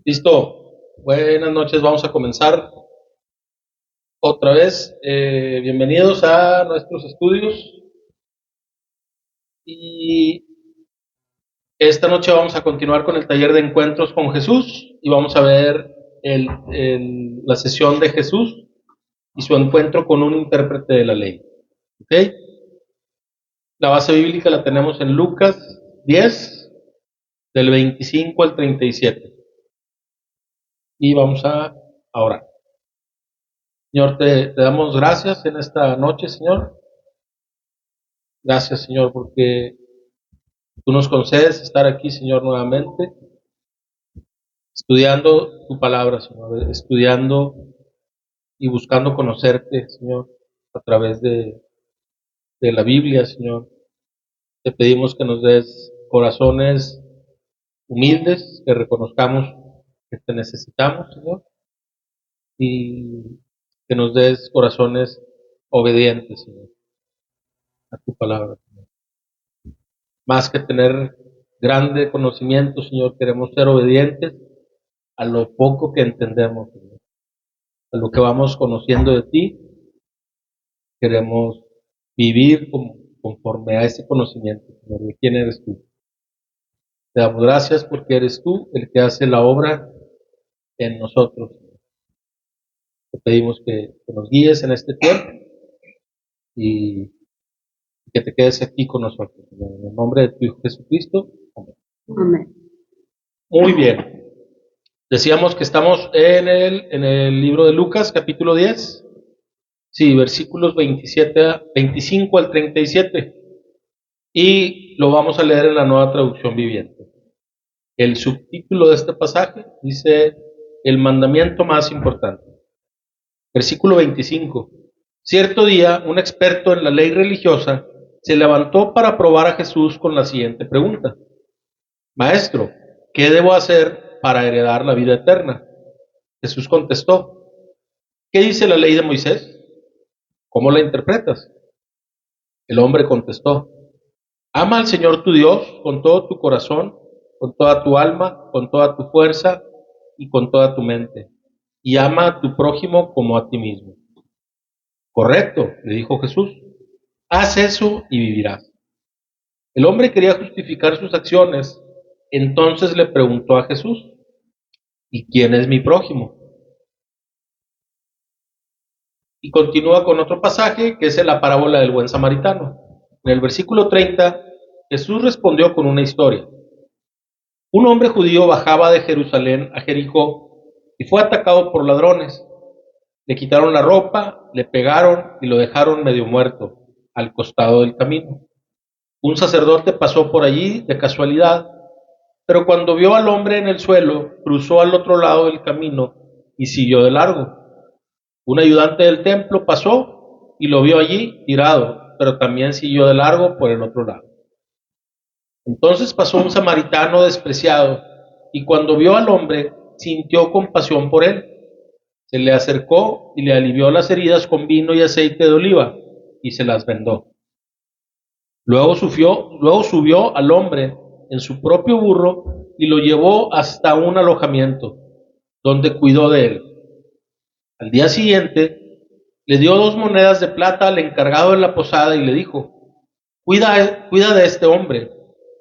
Listo. Buenas noches, vamos a comenzar otra vez. Bienvenidos a nuestros estudios. Y esta noche vamos a continuar con el taller de encuentros con Jesús y vamos a ver la sesión de Jesús y su encuentro con un intérprete de la ley. ¿Ok? La base bíblica la tenemos en Lucas 10, del 25 al 37. Y vamos a orar. Señor, te damos gracias en esta noche, Señor. Gracias, Señor, porque tú nos concedes estar aquí, Señor, nuevamente, estudiando tu palabra, Señor, estudiando y buscando conocerte, Señor, a través de la Biblia, Señor. Te pedimos que nos des corazones humildes, que reconozcamos que te necesitamos, Señor, y que nos des corazones obedientes, Señor, a tu palabra, Señor. Más que tener grande conocimiento, Señor, queremos ser obedientes a lo poco que entendemos, Señor. A lo que vamos conociendo de ti, queremos vivir conforme a ese conocimiento, Señor, de quién eres tú. Te damos gracias porque eres tú el que hace la obra en nosotros. Te pedimos que nos guíes en este tiempo y que te quedes aquí con nosotros. En el nombre de tu Hijo Jesucristo. Amén. Amén. Muy bien. Decíamos que estamos en el libro de Lucas, capítulo 10. Sí, versículos 25 al 37. Y lo vamos a leer en la Nueva Traducción Viviente. El subtítulo de este pasaje dice: el mandamiento más importante. Versículo 25. Cierto día, un experto en la ley religiosa se levantó para probar a Jesús con la siguiente pregunta: Maestro, ¿qué debo hacer para heredar la vida eterna? Jesús contestó: ¿qué dice la ley de Moisés? ¿Cómo la interpretas? El hombre contestó: ama al Señor tu Dios con todo tu corazón, con toda tu alma, con toda tu fuerza y con toda tu mente. Y ama a tu prójimo como a ti mismo. Correcto, le dijo Jesús. Haz eso y vivirás. El hombre quería justificar sus acciones. Entonces le preguntó a Jesús: ¿y quién es mi prójimo? Y continúa con otro pasaje que es la parábola del buen samaritano. En el versículo 30, Jesús respondió con una historia. Un hombre judío bajaba de Jerusalén a Jericó y fue atacado por ladrones. Le quitaron la ropa, le pegaron y lo dejaron medio muerto al costado del camino. Un sacerdote pasó por allí de casualidad, pero cuando vio al hombre en el suelo, cruzó al otro lado del camino y siguió de largo. Un ayudante del templo pasó y lo vio allí tirado, pero también siguió de largo por el otro lado. Entonces pasó un samaritano despreciado, y cuando vio al hombre, sintió compasión por él. Se le acercó y le alivió las heridas con vino y aceite de oliva, y se las vendó. Luego subió al hombre en su propio burro y lo llevó hasta un alojamiento, donde cuidó de él. Al día siguiente, le dio 2 monedas de plata al encargado de la posada y le dijo: cuida de este hombre.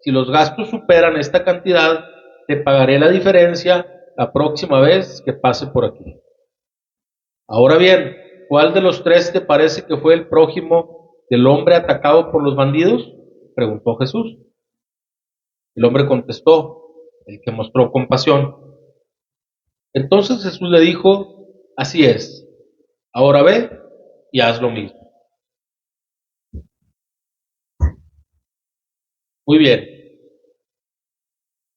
Si los gastos superan esta cantidad, te pagaré la diferencia la próxima vez que pase por aquí. Ahora bien, ¿cuál de los tres te parece que fue el prójimo del hombre atacado por los bandidos? Preguntó Jesús. El hombre contestó: el que mostró compasión. Entonces Jesús le dijo: así es, ahora ve y haz lo mismo. Muy bien.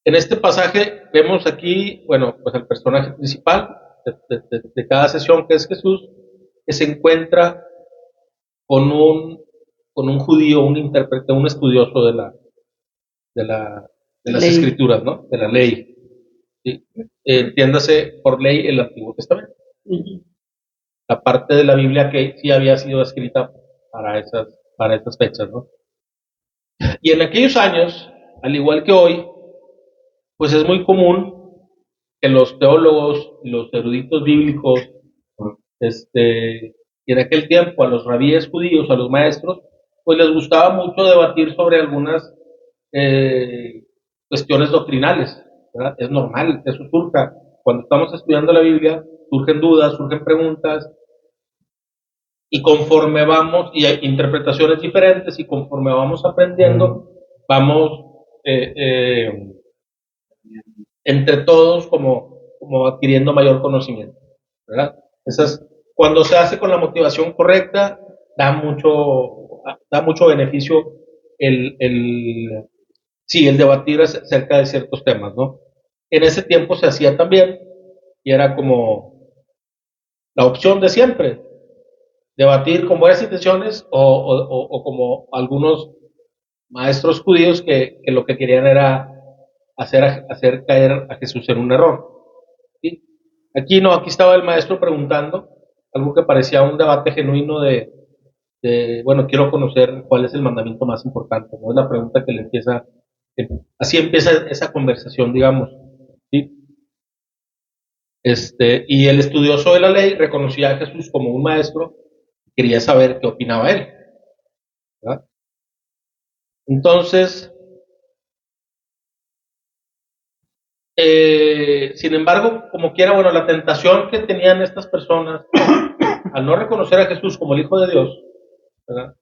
En este pasaje vemos aquí, bueno, pues el personaje principal de cada sesión, que es Jesús, que se encuentra con un judío, un intérprete, un estudioso de, la, de las escrituras, ¿no? De la ley. ¿Sí? Entiéndase por ley el Antiguo Testamento. La parte de la Biblia que sí había sido escrita para esas fechas, ¿no? Y en aquellos años, al igual que hoy, pues es muy común que los teólogos y los eruditos bíblicos, y en aquel tiempo a los rabíes judíos, a los maestros, pues les gustaba mucho debatir sobre algunas eh, cuestiones doctrinales, ¿verdad? Es normal que eso surja. Cuando estamos estudiando la Biblia, surgen dudas, surgen preguntas, y conforme vamos, y hay interpretaciones diferentes, y conforme vamos aprendiendo, vamos entre todos como adquiriendo mayor conocimiento, ¿verdad? Esas, cuando se hace con la motivación correcta, da mucho beneficio el, sí, el debatir acerca de ciertos temas, ¿no? En ese tiempo se hacía también, y era como la opción de siempre, debatir con buenas intenciones o como algunos maestros judíos que lo que querían era hacer caer a Jesús en un error. ¿Sí? Aquí no, aquí estaba el maestro preguntando algo que parecía un debate genuino bueno, quiero conocer cuál es el mandamiento más importante, ¿no? Es la pregunta que le empieza, así empieza esa conversación, digamos. ¿Sí? Y el estudioso de la ley reconocía a Jesús como un maestro, quería saber qué opinaba él, ¿verdad? Entonces, sin embargo, como quiera, bueno, la tentación que tenían estas personas al no reconocer a Jesús como el Hijo de Dios, ¿verdad?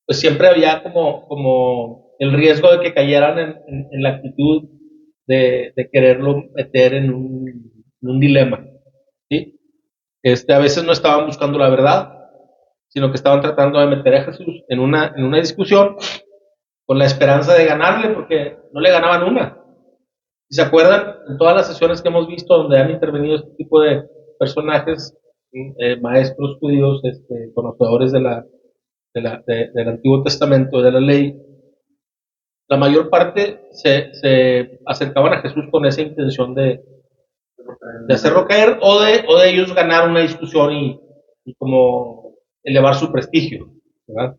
Pues siempre había como el riesgo de que cayeran en la actitud de quererlo meter en un dilema, ¿sí? A veces no estaban buscando la verdad, sino que estaban tratando de meter a Jesús en una discusión con la esperanza de ganarle, porque no le ganaban una. Si se acuerdan, en todas las sesiones que hemos visto donde han intervenido este tipo de personajes, maestros judíos, conocedores del Antiguo Testamento, de la ley, la mayor parte se acercaban a Jesús con esa intención de hacerlo caer o de ellos ganar una discusión y como elevar su prestigio, ¿verdad?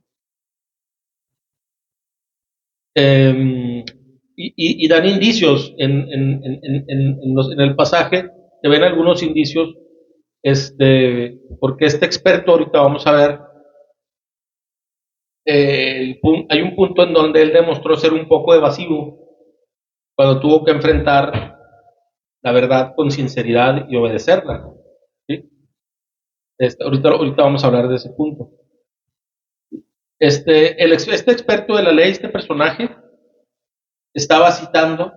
Eh, y dan indicios en el pasaje, se ven algunos indicios, porque este experto, ahorita vamos a ver, hay un punto en donde él demostró ser un poco evasivo cuando tuvo que enfrentar la verdad con sinceridad y obedecerla, ¿sí? Ahorita vamos a hablar de ese punto. Este experto de la ley, este personaje, estaba citando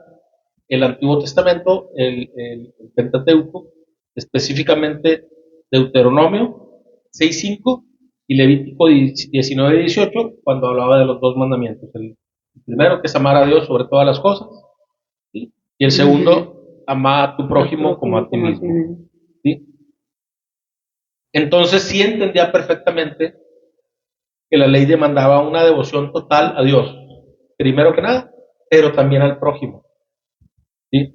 el Antiguo Testamento, el Pentateuco, específicamente Deuteronomio 6:5 y Levítico 19:18, cuando hablaba de los dos mandamientos. El primero, que es amar a Dios sobre todas las cosas, ¿sí? Y el segundo, amar a tu prójimo como a ti mismo, ¿sí? Entonces sí entendía perfectamente que la ley demandaba una devoción total a Dios, primero que nada, pero también al prójimo, ¿sí?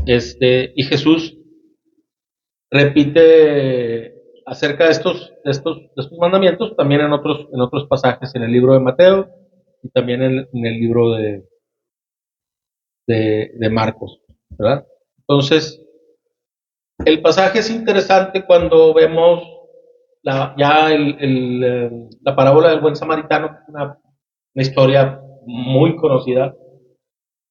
Y Jesús repite acerca de estos mandamientos también en otros pasajes, en el libro de Mateo y también en el libro de Marcos, ¿verdad? Entonces, el pasaje es interesante cuando vemos la parábola del buen samaritano, una historia muy conocida,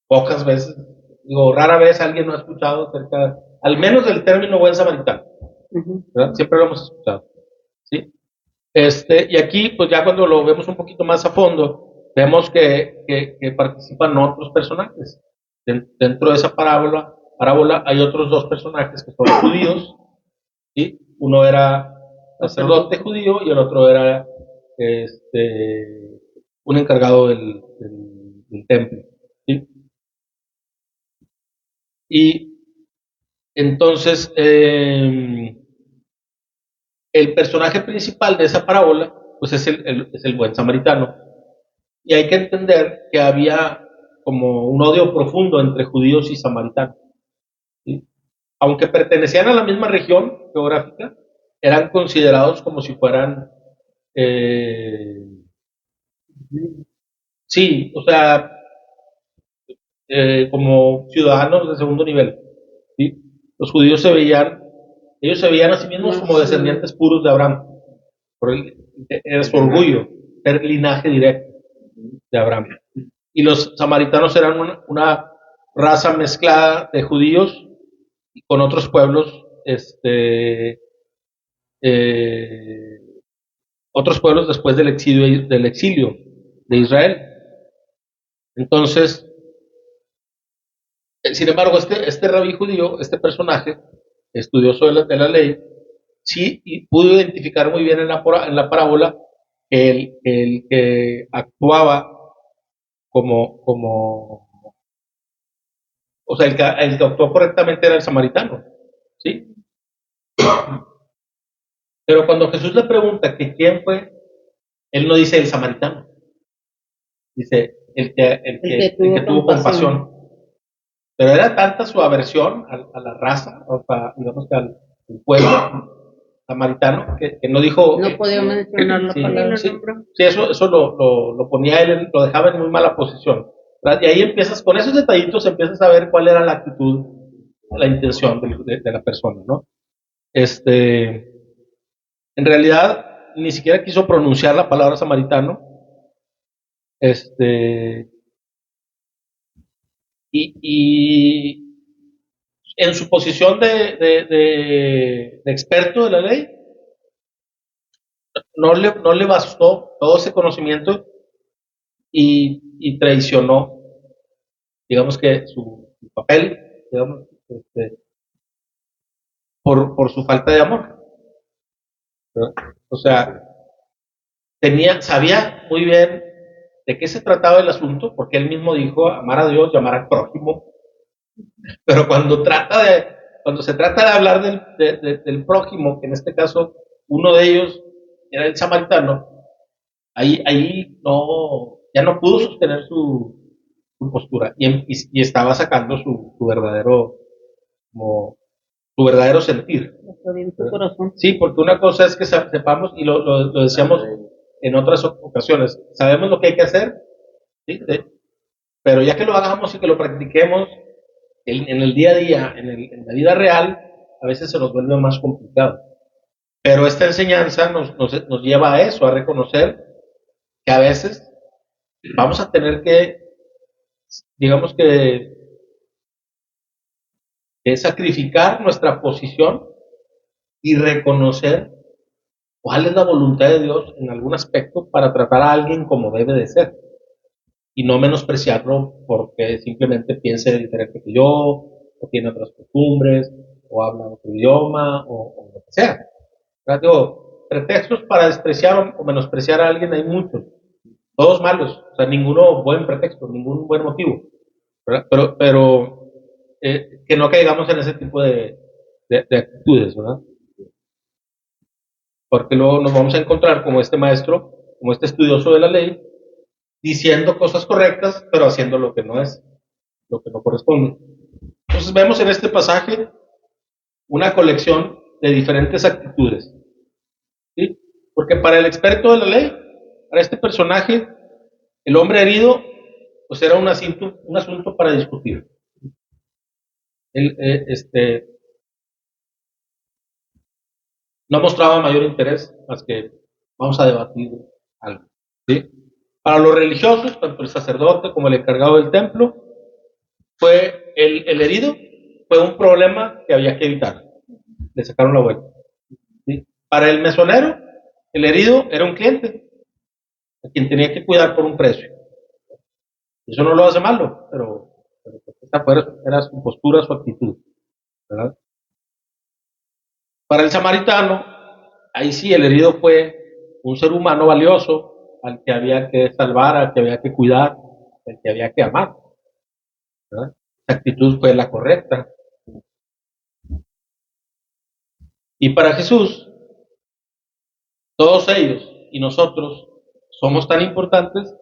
pocas veces, digo, rara vez alguien no ha escuchado acerca, al menos del término buen samaritano, ¿verdad? Siempre lo hemos escuchado, ¿sí? Y aquí, pues ya cuando lo vemos un poquito más a fondo, vemos que participan otros personajes. Dentro de esa parábola hay otros dos personajes que son judíos, ¿sí? Uno era sacerdote judío y el otro era un encargado del templo, ¿sí? Y entonces, el personaje principal de esa parábola, pues es el buen samaritano. Y hay que entender que había como un odio profundo entre judíos y samaritanos, ¿sí? Aunque pertenecían a la misma región geográfica, eran considerados como si fueran, sí, o sea, como ciudadanos de segundo nivel. ¿Sí? Los judíos ellos se veían a sí mismos como descendientes puros de Abraham. Era su orgullo, ser linaje directo de Abraham. Y los samaritanos eran una raza mezclada de judíos con otros pueblos, eh, otros pueblos después del exilio de Israel. Entonces, sin embargo, este rabí judío, este personaje, estudioso de la ley, sí y pudo identificar muy bien en la parábola el que actuaba como, o sea, el que actuó correctamente era el samaritano, ¿sí? Pero cuando Jesús le pregunta que quién fue, él no dice el samaritano, dice el que tuvo compasión. Pero era tanta su aversión a la raza, o sea, digamos que al pueblo samaritano, que no dijo. No podía mencionar la palabra. Sí, eso lo ponía él, lo dejaba en muy mala posición. ¿Verdad? Y ahí empiezas, con esos detallitos, empiezas a ver cuál era la actitud, la intención de la persona, ¿no? En realidad, ni siquiera quiso pronunciar la palabra samaritano. Y en su posición de experto de la ley, no le bastó todo ese conocimiento y traicionó, digamos que su papel, digamos, por su falta de amor, ¿verdad? O sea, sabía muy bien de qué se trataba el asunto, porque él mismo dijo amar a Dios y amar al prójimo, pero cuando se trata de hablar del prójimo, que en este caso uno de ellos era el samaritano, ahí ya no pudo sostener su postura y estaba sacando su verdadero, como, su verdadero sentir. Sí, porque una cosa es que sepamos, y lo decíamos en otras ocasiones, sabemos lo que hay que hacer, ¿sí? Pero ya que lo hagamos y que lo practiquemos en el día a día, en la vida real, a veces se nos vuelve más complicado. Pero esta enseñanza nos lleva a eso, a reconocer que a veces vamos a tener que, digamos que sacrificar nuestra posición y reconocer cuál es la voluntad de Dios en algún aspecto para tratar a alguien como debe de ser y no menospreciarlo porque simplemente piense diferente que yo, o tiene otras costumbres, o habla otro idioma, o lo que sea. Digo, pretextos para despreciar o menospreciar a alguien hay muchos, todos malos, o sea, ninguno buen pretexto, ningún buen motivo, ¿verdad? Pero que no caigamos en ese tipo de actitudes, ¿verdad? Porque luego nos vamos a encontrar como este maestro, como este estudioso de la ley, diciendo cosas correctas, pero haciendo lo que no es, lo que no corresponde. Entonces vemos en este pasaje una colección de diferentes actitudes, ¿sí? Porque para el experto de la ley, para este personaje, el hombre herido, pues era un asunto para discutir. Él, no mostraba mayor interés más que vamos a debatir algo, ¿sí? Para los religiosos, tanto el sacerdote como el encargado del templo, fue el herido, fue un problema que había que evitar. Le sacaron la vuelta, ¿sí? Para el mesonero, el herido era un cliente a quien tenía que cuidar por un precio. Eso no lo hace malo, pero esta era su postura, su actitud, ¿verdad? Para el samaritano, ahí sí el herido fue un ser humano valioso al que había que salvar, al que había que cuidar, al que había que amar, ¿verdad? Esa actitud fue la correcta. Y para Jesús, todos ellos y nosotros somos tan importantes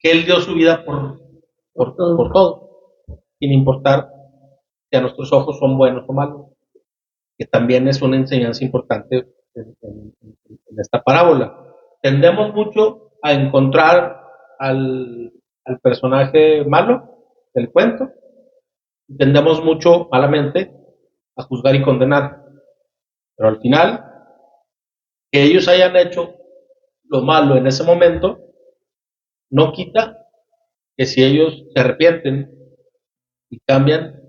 que Él dio su vida por todo, sin importar que a nuestros ojos son buenos o malos, que también es una enseñanza importante en esta parábola. Tendemos mucho a encontrar al personaje malo del cuento, y tendemos mucho malamente a juzgar y condenar. Pero al final, que ellos hayan hecho lo malo en ese momento, no quita que si ellos se arrepienten y cambian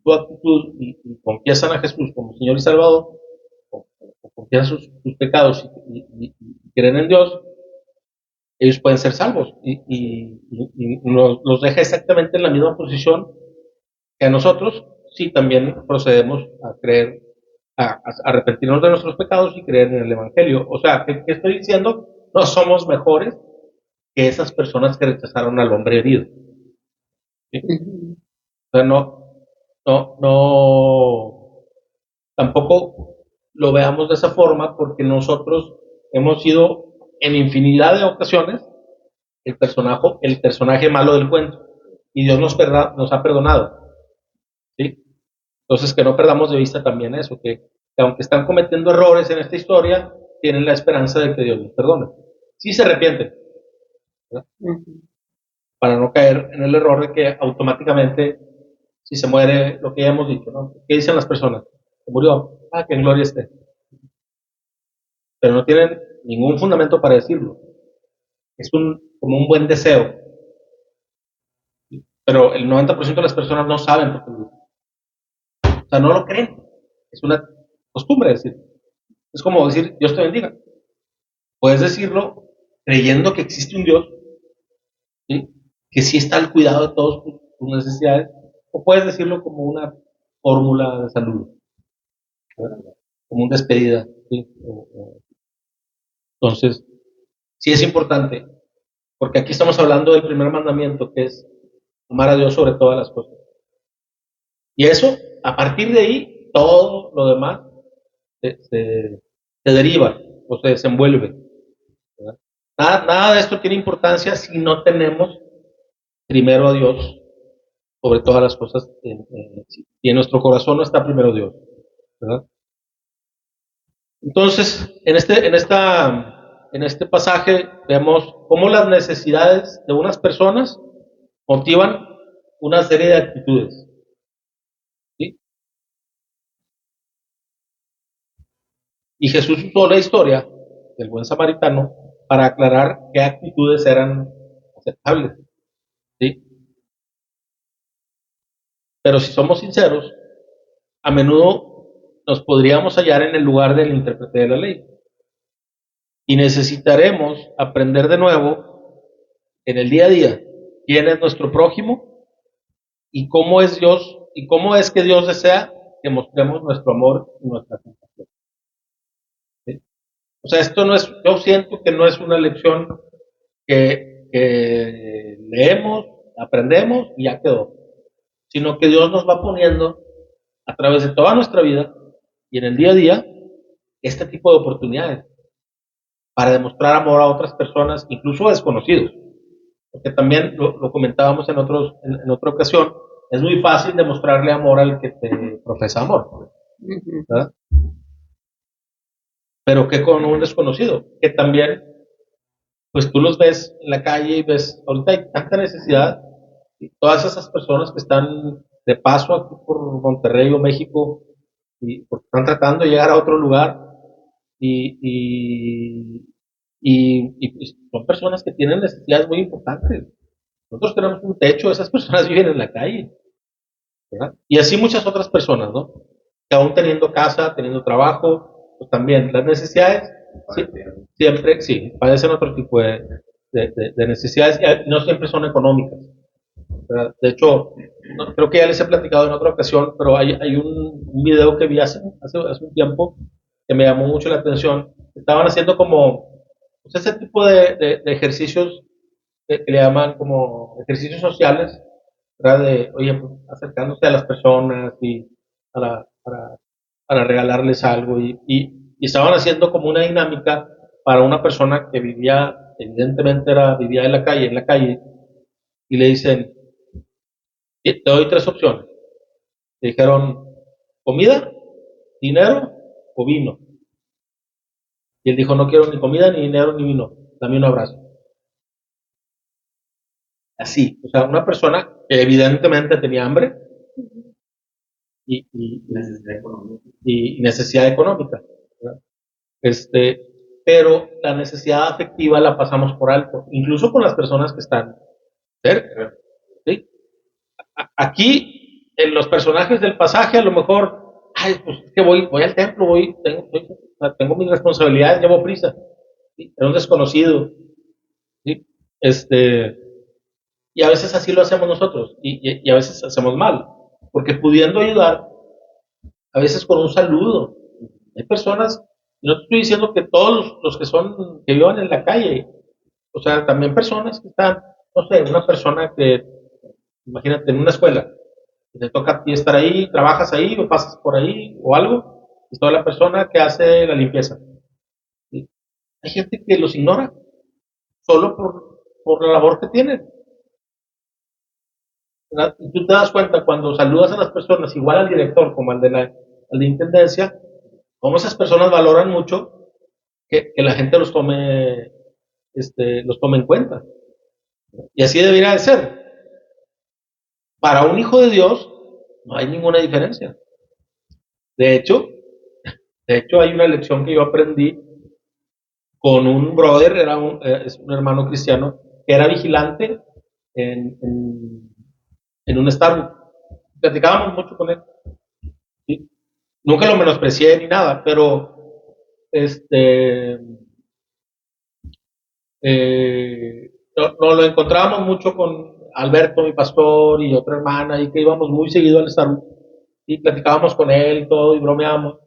su actitud y confiesan a Jesús como Señor y Salvador, o confiesan sus pecados y creen en Dios, ellos pueden ser salvos y los deja exactamente en la misma posición que a nosotros, si también procedemos a creer, a arrepentirnos de nuestros pecados y creer en el Evangelio. O sea, ¿qué estoy diciendo? No somos mejores que esas personas que rechazaron al hombre herido. ¿Sí? Ujú. O sea, no, tampoco lo veamos de esa forma, porque nosotros hemos sido en infinidad de ocasiones el personaje malo del cuento, y Dios nos ha perdonado. ¿Sí? Entonces, que no perdamos de vista también eso, que aunque están cometiendo errores en esta historia, tienen la esperanza de que Dios los perdone. Sí se arrepienten, ¿verdad? Ujú. Para no caer en el error de que automáticamente, si se muere, lo que ya hemos dicho, ¿no? ¿Qué dicen las personas? Se murió, que en gloria esté. Pero no tienen ningún fundamento para decirlo. Es como un buen deseo. Pero el 90% de las personas no saben por qué lo dicen. O sea, no lo creen. Es una costumbre decir. Es como decir, Dios te bendiga. Puedes decirlo creyendo que existe un Dios, ¿sí? Que sí está al cuidado de todas tus necesidades, o puedes decirlo como una fórmula de salud, ¿verdad? Como una despedida. ¿Sí? Entonces, sí es importante, porque aquí estamos hablando del primer mandamiento, que es amar a Dios sobre todas las cosas. Y eso, a partir de ahí, todo lo demás se deriva o se desenvuelve, ¿verdad? Nada de esto tiene importancia si no tenemos primero a Dios sobre todas las cosas, y en nuestro corazón no está primero Dios, ¿verdad? Entonces, en este pasaje vemos cómo las necesidades de unas personas motivan una serie de actitudes, ¿sí? Y Jesús usó la historia del buen samaritano para aclarar qué actitudes eran aceptables, ¿sí? Pero si somos sinceros, a menudo nos podríamos hallar en el lugar del intérprete de la ley, y necesitaremos aprender de nuevo en el día a día quién es nuestro prójimo y cómo es Dios, y cómo es que Dios desea que mostremos nuestro amor y nuestra compasión, ¿sí? O sea, esto no es, yo siento que no es una lección que leemos, aprendemos y ya quedó, sino que Dios nos va poniendo a través de toda nuestra vida y en el día a día este tipo de oportunidades para demostrar amor a otras personas, incluso a desconocidos. Porque también lo comentábamos en otra ocasión, es muy fácil demostrarle amor al que te profesa amor, ¿verdad? Pero que con un desconocido, que también, pues tú los ves en la calle y ves, ahorita hay tanta necesidad, y todas esas personas que están de paso aquí por Monterrey o México, y porque están tratando de llegar a otro lugar, y, y, pues son personas que tienen necesidades muy importantes. Nosotros tenemos un techo, esas personas viven en la calle, ¿verdad? Y así muchas otras personas, ¿no? Que aún teniendo casa, teniendo trabajo, pues también las necesidades, sí, siempre, sí, padecen otro tipo de necesidades, y no siempre son económicas, ¿verdad? De hecho, creo que ya les he platicado en otra ocasión, pero hay un video que vi hace un tiempo que me llamó mucho la atención. Estaban haciendo como, pues, ese tipo de ejercicios que le llaman como ejercicios sociales, ¿verdad? De, oye, pues, acercándose a las personas y para regalarles algo, y estaban haciendo como una dinámica para una persona que vivía, evidentemente vivía en la calle, y le dicen, te doy tres opciones. Le dijeron, comida, dinero o vino. Y él dijo, no quiero ni comida, ni dinero, ni vino, dame un abrazo. Así, o sea, una persona que evidentemente tenía hambre y necesidad económica, ¿verdad? Pero la necesidad afectiva la pasamos por alto, incluso con las personas que están cerca, ¿sí? Aquí, en los personajes del pasaje, a lo mejor, ay, pues es que voy al templo, tengo mis responsabilidades, llevo prisa, ¿sí? Era un desconocido, ¿sí? Y a veces así lo hacemos nosotros, y a veces hacemos mal, porque pudiendo ayudar, a veces con un saludo. Hay personas, no te estoy diciendo que todos los que vivan en la calle, o sea, también personas que están, no sé, una persona que, imagínate, en una escuela, que te toca a ti estar ahí, trabajas ahí o pasas por ahí o algo, y toda la persona que hace la limpieza. ¿Sí? Hay gente que los ignora solo por la labor que tienen. ¿Verdad? Y tú te das cuenta cuando saludas a las personas, igual al director como al de intendencia, cómo esas personas valoran mucho que la gente los tome en cuenta. Y así debería de ser. Para un hijo de Dios no hay ninguna diferencia. De hecho, hay una lección que yo aprendí con un brother, es un hermano cristiano, que era vigilante en, en, en un Starbucks. Platicábamos mucho con él. ¿Sí? Nunca lo menosprecié ni nada, pero este nos lo encontrábamos mucho con Alberto, mi pastor, y otra hermana, y que íbamos muy seguido al Starbucks y platicábamos con él y todo, y bromeábamos.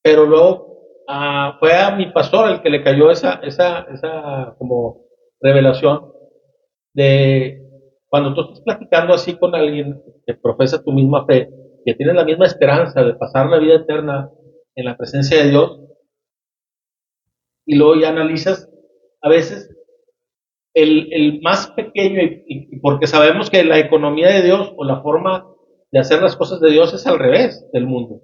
Pero luego fue a mi pastor el que le cayó esa como revelación de cuando tú estás platicando así con alguien que profesa tu misma fe, que tiene la misma esperanza de pasar la vida eterna en la presencia de Dios, y luego ya analizas a veces el más pequeño, y porque sabemos que la economía de Dios o la forma de hacer las cosas de Dios es al revés del mundo.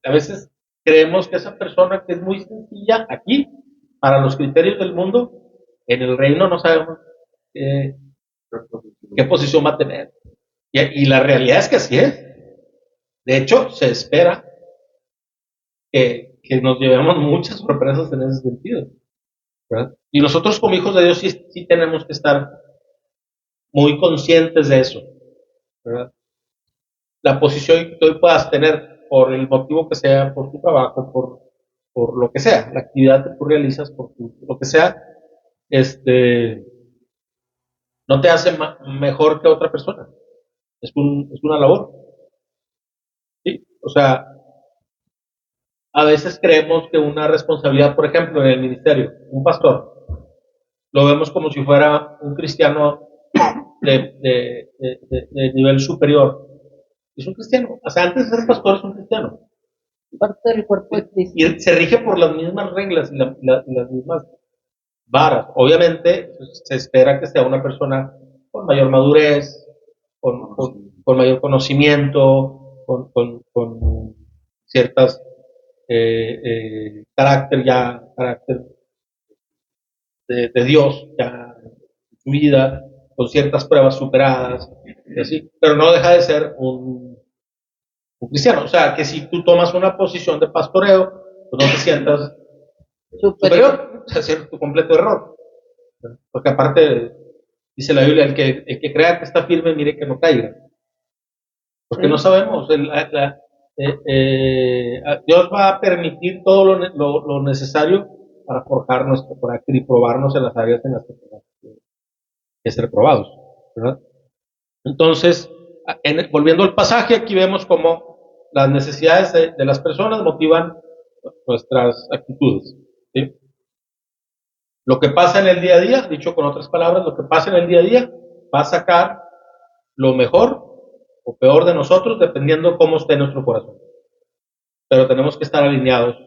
A veces creemos que esa persona que es muy sencilla aquí, para los criterios del mundo, en el reino no sabemos eh, qué posición va a tener. Y la realidad es que así es. De hecho, se espera que nos llevemos muchas sorpresas en ese sentido, ¿verdad? Y nosotros como hijos de Dios sí tenemos que estar muy conscientes de eso, ¿verdad? La posición que hoy puedas tener por el motivo que sea, por tu trabajo, por lo que sea, la actividad que tú realizas, lo que sea, este, no te hace mejor que otra persona. Es una labor, ¿sí? O sea, a veces creemos que una responsabilidad, por ejemplo, en el ministerio, un pastor, lo vemos como si fuera un cristiano de nivel superior. Es un cristiano. O sea, antes de ser pastor es un cristiano. Parte del cuerpo de Cristo. Y se rige por las mismas reglas y las mismas varas. Obviamente, pues, se espera que sea una persona con mayor madurez, con mayor conocimiento, con ciertas carácter de Dios ya en su vida, con ciertas pruebas superadas, y así, pero no deja de ser un cristiano. O sea, que si tú tomas una posición de pastoreo, pues no te sientas superior, o sea, es tu completo error. Porque aparte, dice la Biblia, el que crea que está firme, mire que no caiga. Porque no sabemos, Dios va a permitir todo lo necesario para forjar nuestro carácter y probarnos en las áreas en las que tenemos que ser probados, ¿verdad? Entonces, volviendo al pasaje, aquí vemos cómo las necesidades de las personas motivan nuestras actitudes, ¿sí? Lo que pasa en el día a día, dicho con otras palabras, lo que pasa en el día a día va a sacar lo mejor o peor de nosotros dependiendo cómo esté nuestro corazón. Pero tenemos que estar alineados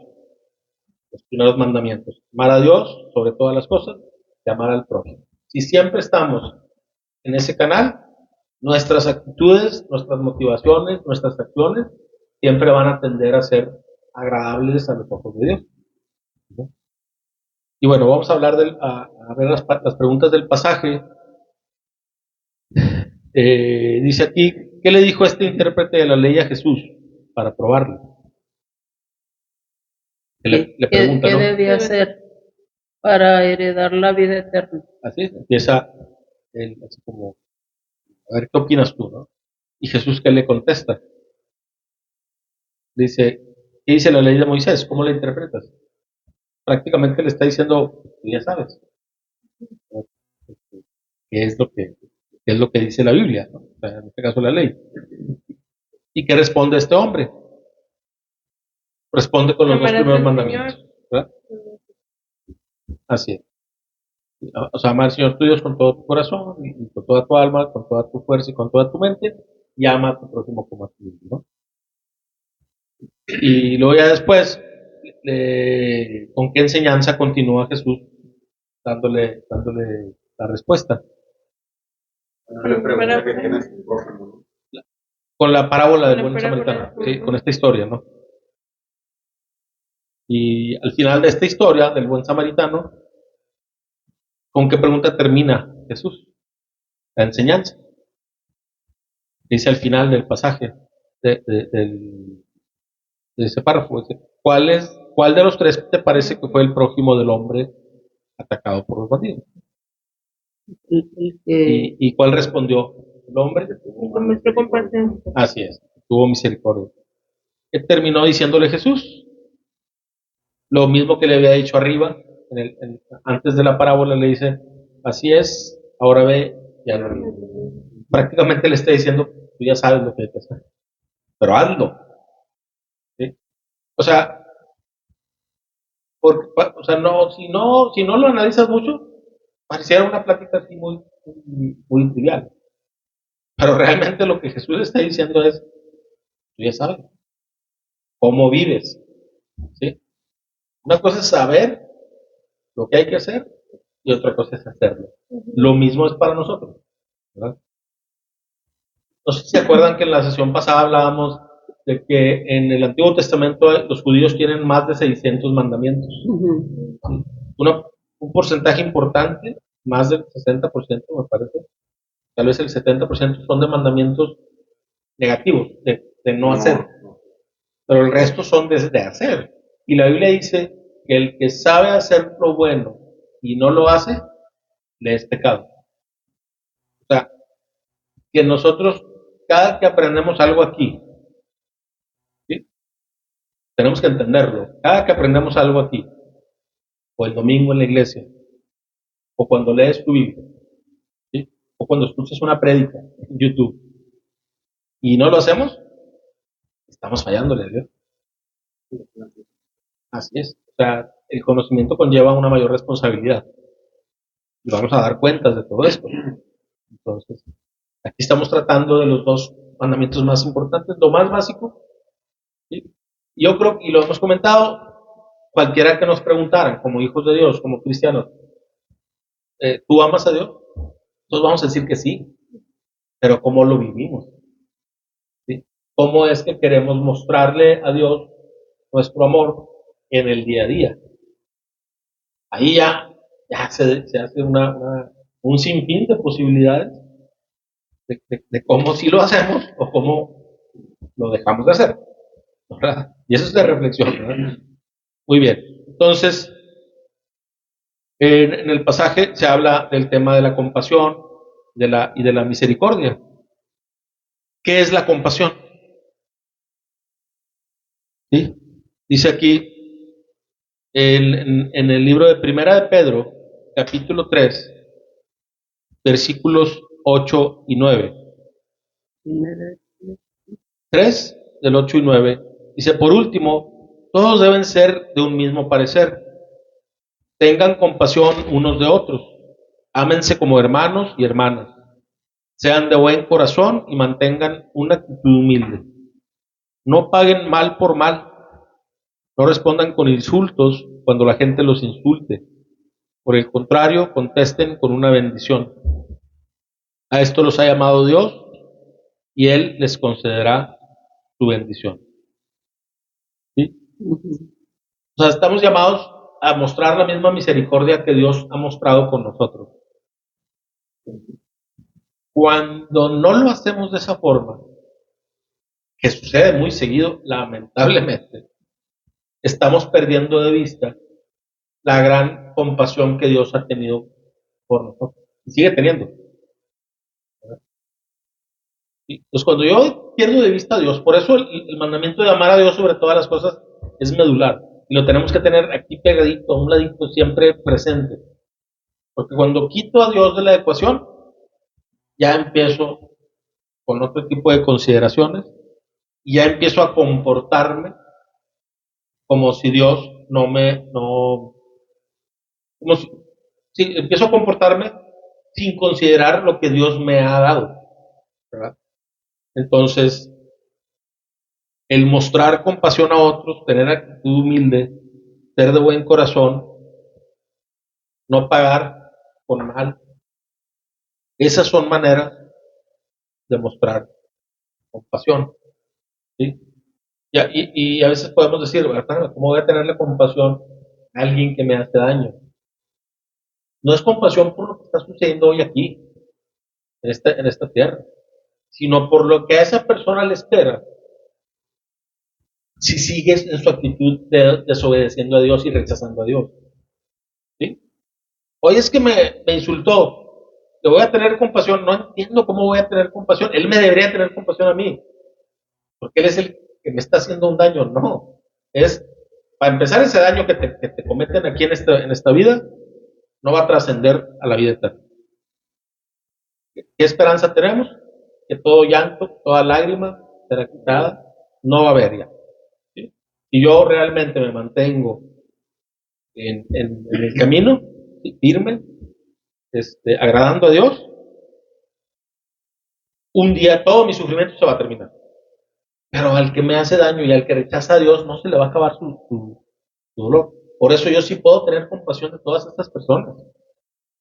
los primeros mandamientos. Amar a Dios sobre todas las cosas y amar al prójimo. Si siempre estamos en ese canal, nuestras actitudes, nuestras motivaciones, nuestras acciones siempre van a tender a ser agradables a los ojos de Dios. ¿Sí? Y bueno, vamos a hablar a ver las preguntas del pasaje. Dice aquí, ¿qué le dijo este intérprete de la ley a Jesús para probarlo? Le pregunta, ¿Qué ¿no? debía hacer para heredar la vida eterna? Así es, empieza él así como, a ver, ¿qué opinas tú, no? Y Jesús, ¿qué le contesta? Dice, ¿qué dice la ley de Moisés? ¿Cómo la interpretas? Prácticamente le está diciendo, tú ya sabes, ¿no? ¿Qué es lo que, qué es lo que dice la Biblia, ¿no? O sea, en este caso la ley. ¿Y qué responde este hombre? Responde con los dos primeros mandamientos, ¿verdad? Así es. O sea, amar al Señor tu Dios con todo tu corazón, y con toda tu alma, con toda tu fuerza y con toda tu mente, y ama a tu prójimo como a ti mismo, ¿no? Y luego ya después, ¿con qué enseñanza continúa Jesús dándole la respuesta? Le pregunta que quién es tu prójimo, ¿no? Con la parábola del buen samaritano, ¿sí? Con esta historia, ¿no? Y al final de esta historia del buen samaritano, ¿con qué pregunta termina Jesús? La enseñanza. Dice al final del pasaje de ese párrafo, dice, ¿cuál de los tres te parece que fue el prójimo del hombre atacado por los bandidos? ¿Y cuál respondió el hombre? Con nuestra compasión. Así es, tuvo misericordia. ¿Qué terminó diciéndole Jesús? Lo mismo que le había dicho arriba, antes de la parábola le dice, así es, ahora ve, ya no. Prácticamente le está diciendo, tú ya sabes lo que hay que hacer, pero hazlo. ¿Sí? O sea, o sea, no, si no lo analizas mucho, pareciera una plática así muy trivial. Pero realmente lo que Jesús está diciendo es, tú ya sabes, cómo vives. ¿Sí? Una cosa es saber lo que hay que hacer y otra cosa es hacerlo. Lo mismo es para nosotros, ¿verdad? No sé si se acuerdan que en la sesión pasada hablábamos de que en el Antiguo Testamento los judíos tienen más de 600 mandamientos. Un porcentaje importante, más del 60% me parece, tal vez el 70% son de mandamientos negativos, de no hacer, pero el resto son de hacer. Y la Biblia dice que el que sabe hacer lo bueno y no lo hace, le es pecado. O sea, que nosotros, cada que aprendemos algo aquí, ¿sí? Tenemos que entenderlo. Cada que aprendemos algo aquí, o el domingo en la iglesia, o cuando lees tu Biblia, ¿sí? O cuando escuchas una prédica en YouTube, y no lo hacemos, estamos fallándole a Dios. Así es. O sea, el conocimiento conlleva una mayor responsabilidad. Y vamos a dar cuentas de todo esto. Entonces, aquí estamos tratando de los dos mandamientos más importantes, lo más básico. ¿Sí? Yo creo, y lo hemos comentado, cualquiera que nos preguntaran, como hijos de Dios, como cristianos, ¿tú amas a Dios? Entonces vamos a decir que sí, pero ¿cómo lo vivimos? ¿Sí? ¿Cómo es que queremos mostrarle a Dios nuestro amor en el día a día? Ahí ya se hace un sinfín de posibilidades de cómo sí lo hacemos o cómo lo dejamos de hacer, ¿verdad? Y eso es de reflexión, ¿verdad? Muy bien. Entonces, en el pasaje se habla del tema de la compasión y de la misericordia. ¿Qué es la compasión? ¿Sí? Dice aquí en el libro de Primera de Pedro, capítulo 3, versículos 8 y 9. 3 del 8 y 9. Dice, por último, todos deben ser de un mismo parecer. Tengan compasión unos de otros. Ámense como hermanos y hermanas. Sean de buen corazón y mantengan una actitud humilde. No paguen mal por mal. No respondan con insultos cuando la gente los insulte. Por el contrario, contesten con una bendición. A esto los ha llamado Dios y Él les concederá su bendición. ¿Sí? O sea, estamos llamados a mostrar la misma misericordia que Dios ha mostrado con nosotros. Cuando no lo hacemos de esa forma, que sucede muy seguido, lamentablemente, estamos perdiendo de vista la gran compasión que Dios ha tenido por nosotros y sigue teniendo. Pues cuando yo pierdo de vista a Dios, por eso el mandamiento de amar a Dios sobre todas las cosas es medular y lo tenemos que tener aquí pegadito, a un ladito, siempre presente. Porque cuando quito a Dios de la ecuación, ya empiezo con otro tipo de consideraciones y ya empiezo a comportarme como si Dios como si empiezo a comportarme sin considerar lo que Dios me ha dado, ¿verdad? Entonces, el mostrar compasión a otros, tener actitud humilde, ser de buen corazón, no pagar con mal, esas son maneras de mostrar compasión, ¿sí? Y a veces podemos decir, ¿verdad? ¿Cómo voy a tenerle compasión a alguien que me hace daño? No es compasión por lo que está sucediendo hoy aquí, en esta tierra, sino por lo que a esa persona le espera si sigues en su actitud de desobedeciendo a Dios y rechazando a Dios. ¿Sí? Hoy es que me insultó, le voy a tener compasión, no entiendo cómo voy a tener compasión, él me debería tener compasión a mí, porque él es el que me está haciendo un daño, no, es, para empezar, ese daño que te cometen aquí en esta vida, no va a trascender a la vida eterna. ¿Qué esperanza tenemos? Que todo llanto, toda lágrima será quitada, no va a haber ya. ¿Sí? Si yo realmente me mantengo en el camino, ¿sí? Firme, agradando a Dios, un día todo mi sufrimiento se va a terminar. Pero al que me hace daño y al que rechaza a Dios no se le va a acabar su dolor. Por eso yo sí puedo tener compasión de todas estas personas.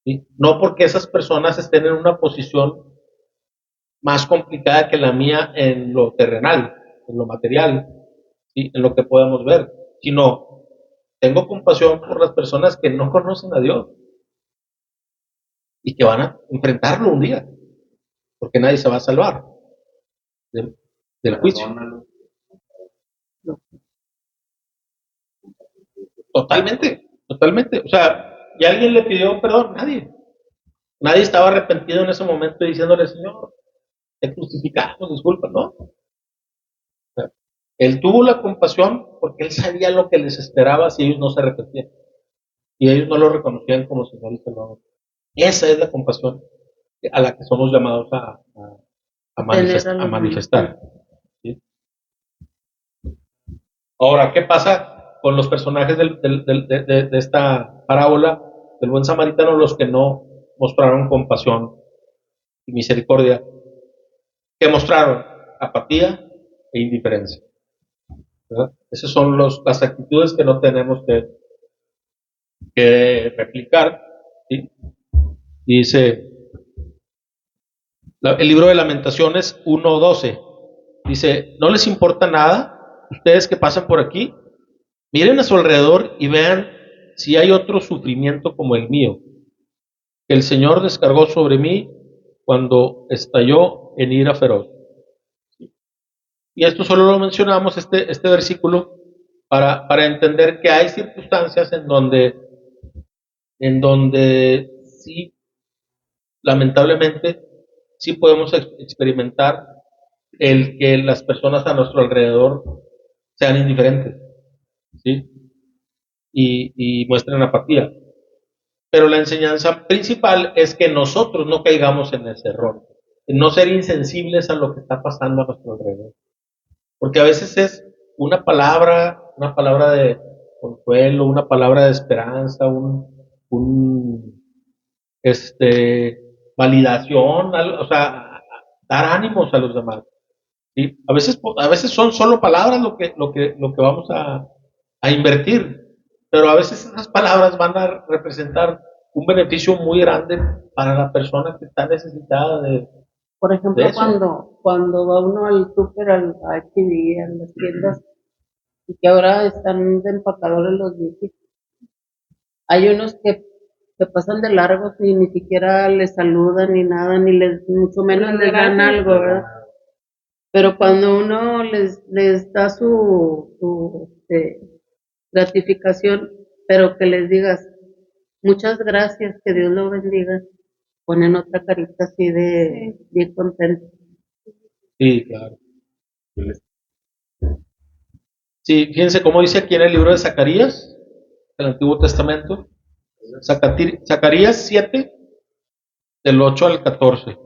¿Sí? No porque esas personas estén en una posición más complicada que la mía en lo terrenal, en lo material, ¿sí? En lo que podemos ver, sino tengo compasión por las personas que no conocen a Dios y que van a enfrentarlo un día, porque nadie se va a salvar del, del juicio. Totalmente, totalmente. O sea, ¿y alguien le pidió perdón? Nadie. Nadie estaba arrepentido en ese momento diciéndole, Señor, te crucificamos, disculpa, ¿no? O sea, él tuvo la compasión porque él sabía lo que les esperaba si ellos no se arrepentían. Y ellos no lo reconocían como Señor y Salvador. Esa es la compasión a la que somos llamados a manifestar. ¿Sí? Ahora, ¿qué pasa con los personajes de esta parábola del buen samaritano, los que no mostraron compasión y misericordia? ¿Qué mostraron? Apatía e indiferencia, ¿verdad? Esas son las actitudes que no tenemos que replicar. ¿Sí? Dice el libro de Lamentaciones 1:12. Dice, ¿no les importa nada? Ustedes que pasan por aquí, miren a su alrededor y vean si hay otro sufrimiento como el mío, que el Señor descargó sobre mí cuando estalló en ira feroz. Y esto solo lo mencionamos, este versículo, para entender que hay circunstancias en donde sí, lamentablemente, sí podemos experimentar el que las personas a nuestro alrededor sean indiferentes, ¿sí? Y muestren apatía. Pero la enseñanza principal es que nosotros no caigamos en ese error, en no ser insensibles a lo que está pasando a nuestro alrededor. Porque a veces es una palabra de consuelo, una palabra de esperanza, un validación, o sea, dar ánimos a los demás. ¿Sí? A veces son solo palabras lo que vamos a invertir, pero a veces esas palabras van a representar un beneficio muy grande para la persona que está necesitada Por de ejemplo, eso. cuando va uno al súper, al H&B, a las tiendas, y que ahora están de empacadores los viejitos, hay unos que se pasan de largo y ni siquiera les saludan ni nada, ni les, mucho menos les dan algo, ¿verdad? Pero cuando uno les da su gratificación, pero que les digas, muchas gracias, que Dios lo bendiga, ponen otra carita así de bien contento. Sí, claro. Sí, fíjense cómo dice aquí en el libro de Zacarías, del Antiguo Testamento, Zacarías 7, del 8 al 14.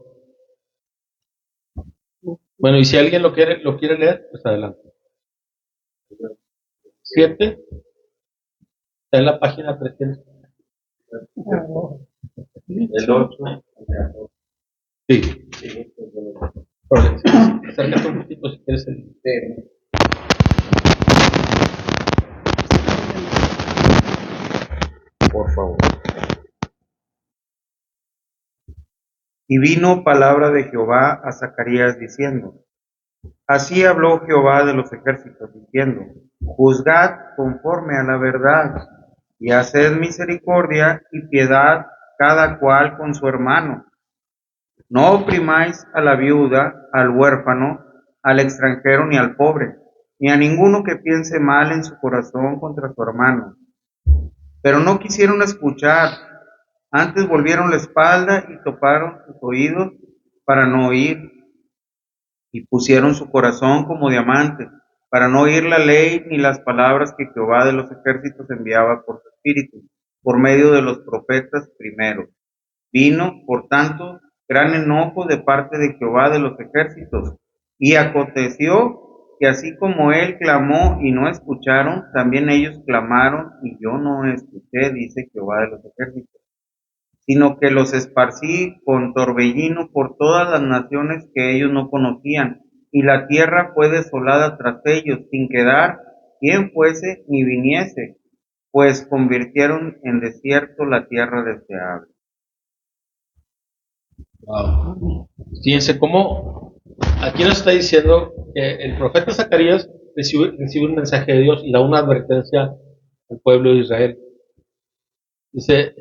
Bueno, y si alguien lo quiere leer, pues adelante. 7, está en la página 300. El 8. Sí. Acércate un poquito si quieres el. Por favor. Y vino palabra de Jehová a Zacarías diciendo: Así habló Jehová de los ejércitos, diciendo: Juzgad conforme a la verdad, y haced misericordia y piedad cada cual con su hermano. No oprimáis a la viuda, al huérfano, al extranjero ni al pobre, ni a ninguno que piense mal en su corazón contra su hermano. Pero no quisieron escuchar, antes volvieron la espalda y toparon sus oídos para no oír, y pusieron su corazón como diamante, para no oír la ley ni las palabras que Jehová de los ejércitos enviaba por su espíritu, por medio de los profetas primeros. Vino, por tanto, gran enojo de parte de Jehová de los ejércitos, y aconteció que así como él clamó y no escucharon, también ellos clamaron y yo no escuché, dice Jehová de los ejércitos, sino que los esparcí con torbellino por todas las naciones que ellos no conocían, y la tierra fue desolada tras ellos, sin quedar quien fuese ni viniese, pues convirtieron en desierto la tierra deseable. Wow. Fíjense cómo aquí nos está diciendo que el profeta Zacarías recibe un mensaje de Dios y da una advertencia al pueblo de Israel. Dice,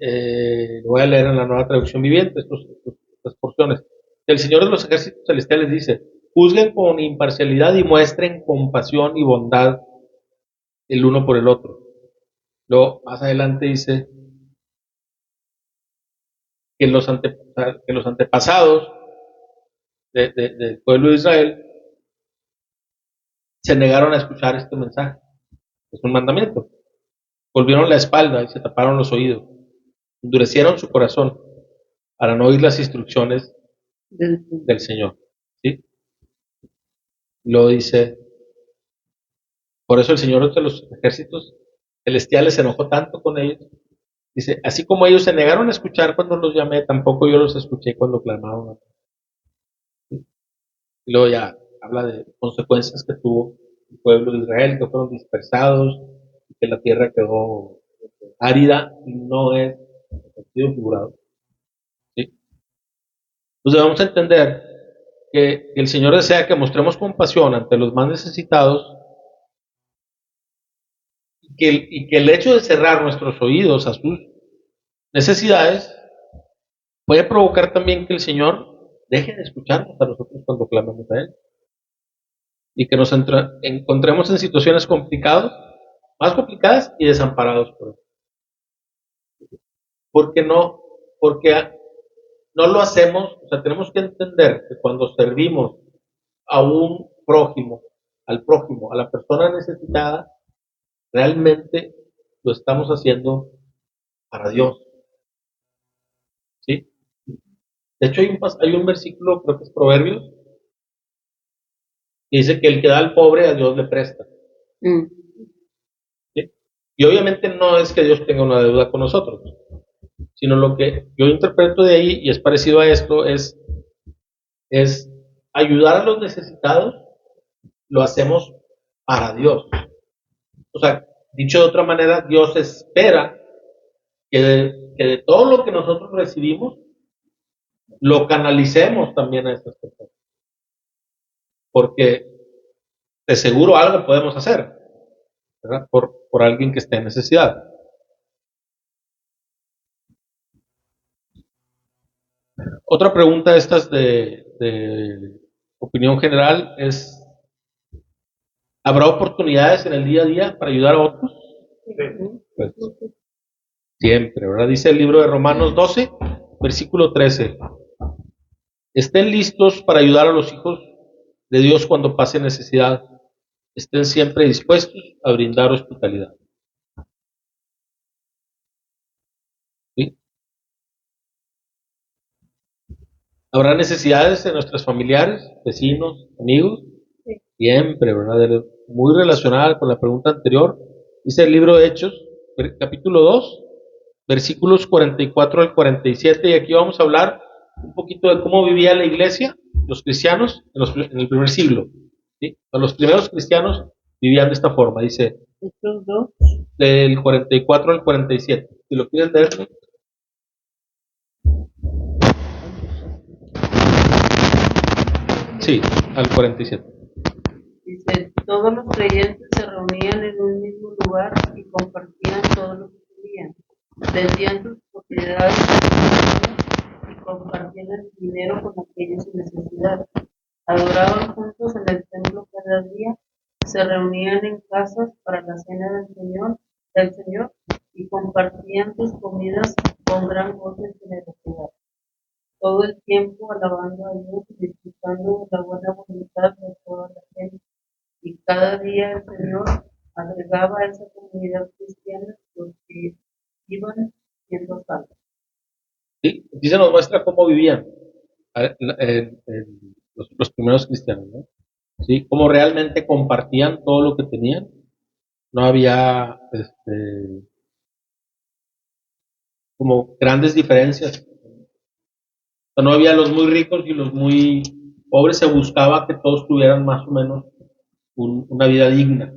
lo voy a leer en la Nueva Traducción Viviente, estas porciones. El Señor de los ejércitos celestiales dice: juzguen con imparcialidad y muestren compasión y bondad el uno por el otro. Luego, más adelante dice que los antepasados del pueblo de Israel se negaron a escuchar este mensaje. Es un mandamiento. Volvieron la espalda y se taparon los oídos. Endurecieron su corazón para no oír las instrucciones del Señor. ¿Sí? Lo dice. Por eso el Señor de los ejércitos celestiales se enojó tanto con ellos. Dice, así como ellos se negaron a escuchar cuando los llamé, tampoco yo los escuché cuando clamaban. ¿Sí? Y luego ya habla de consecuencias que tuvo el pueblo de Israel, que fueron dispersados, y que la tierra quedó árida y no es sentido figurado. ¿Sí? Entonces vamos a entender que el Señor desea que mostremos compasión ante los más necesitados y que el hecho de cerrar nuestros oídos a sus necesidades puede provocar también que el Señor deje de escucharnos a nosotros cuando clamamos a Él y que nos encontremos en situaciones complicadas, más complicadas y desamparados por Él. Porque no lo hacemos, o sea, tenemos que entender que cuando servimos a un prójimo, a la persona necesitada, realmente lo estamos haciendo para Dios. ¿Sí? De hecho, hay un versículo, creo que es Proverbios, que dice que el que da al pobre a Dios le presta. ¿Sí? Y obviamente no es que Dios tenga una deuda con nosotros, sino lo que yo interpreto de ahí, y es parecido a esto, es ayudar a los necesitados, lo hacemos para Dios. O sea, dicho de otra manera, Dios espera que de todo lo que nosotros recibimos, lo canalicemos también a estas personas. Porque de seguro algo podemos hacer, ¿verdad? Por alguien que esté en necesidad. Otra pregunta de estas de opinión general es, ¿habrá oportunidades en el día a día para ayudar a otros? Pues, siempre, ¿verdad? Dice el libro de Romanos 12, versículo 13. Estén listos para ayudar a los hijos de Dios cuando pase necesidad. Estén siempre dispuestos a brindar hospitalidad. ¿Sí? Habrá necesidades de nuestros familiares, vecinos, amigos, siempre, ¿verdad? Muy relacionada con la pregunta anterior. Dice el libro de Hechos, capítulo 2, versículos 44 al 47, y aquí vamos a hablar un poquito de cómo vivía la iglesia, los cristianos, en el primer siglo. ¿Sí? Los primeros cristianos vivían de esta forma, dice, Estos dos. del 44 al 47. Si lo quieres leer, ¿no? Sí, al 47. Dice, todos los creyentes se reunían en un mismo lugar y compartían todo lo que tenían. Vendían sus propiedades y compartían el dinero con aquellos sin necesidad. Adoraban juntos en el templo cada día, se reunían en casas para la cena del Señor y compartían sus comidas con gran gozo y generosidad. Todo el tiempo alabando a Dios y disfrutando de la buena voluntad de toda la gente. Y cada día el Señor agregaba a esa comunidad cristiana los que iban siendo salvos. ¿Sí? Aquí se nos muestra cómo vivían los primeros cristianos, ¿no? ¿Sí? Cómo realmente compartían todo lo que tenían. No había como grandes diferencias. O sea, no había los muy ricos y los muy pobres. Se buscaba que todos tuvieran más o menos una vida digna,